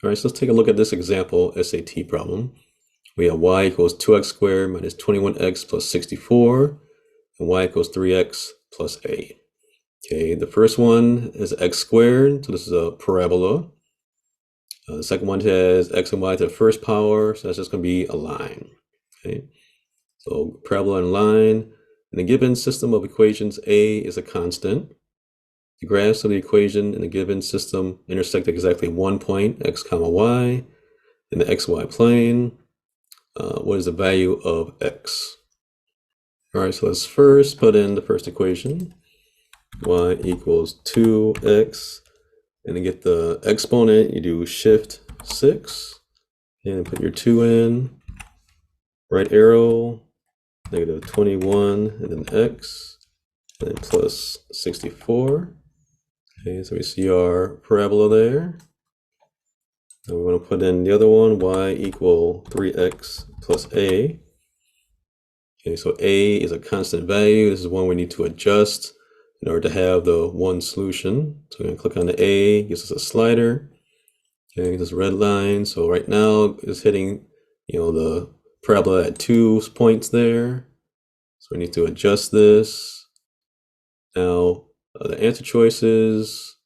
All right, so let's take a look at this example SAT problem. We have y equals 2x squared minus 21x plus 64, and y equals 3x plus a. Okay, the first one is x squared, so this is a parabola. The second one has x and y to the first power, so that's just going to be a line. Okay, so parabola and line. In a given system of equations, a is a constant. The graphs of the equation in the given system intersect at exactly one point, x comma y, in the xy plane. What is the value of x? All right, so let's first put in the first equation. Y equals 2x. And to get the exponent, you do shift 6. And put your 2 in. Right arrow, negative 21, and then x. And then plus 64. Okay, so we see our parabola there. And we want to put in the other one, y equal 3x plus a. Okay, so a is a constant value. This is one we need to adjust in order to have the one solution. So we're going to click on the a, gives us a slider. Okay, this red line. So right now it's hitting, the parabola at 2 points there. So we need to adjust this. Now the answer choices,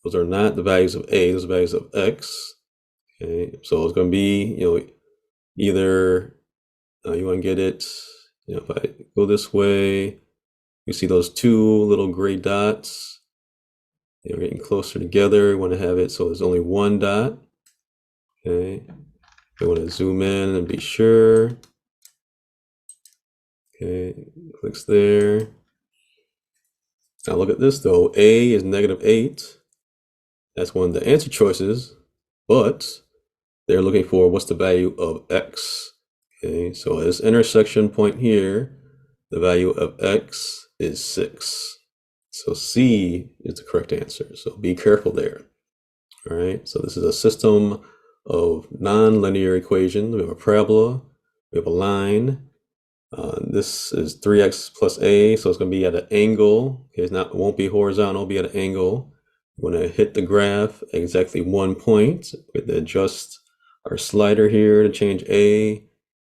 those are not the values of a, those are values of x. Okay, so it's going to be, either you want to get it, if I go this way, you see those two little gray dots. They're getting closer together. You want to have it so there's only one dot. Okay, we want to zoom in and be sure. Okay, clicks there. Now look at this though. A is negative 8. That's one of the answer choices, but they're looking for what's the value of x. Okay, so at this intersection point here, the value of x is 6. So C is the correct answer. So be careful there. All right, so this is a system of non-linear equations. We have a parabola, we have a line. This is 3x plus a, so it's going to be at an angle. Okay, it won't be horizontal, it'll be at an angle. We're going to hit the graph at exactly 1 point. We have to adjust our slider here to change a.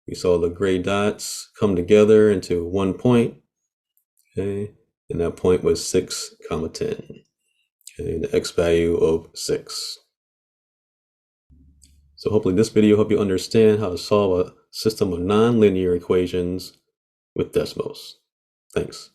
We saw the gray dots come together into 1 point. Okay, and that point was 6, 10. Okay, the x value of 6. So hopefully this video will help you understand how to solve a system of nonlinear equations with Desmos. Thanks.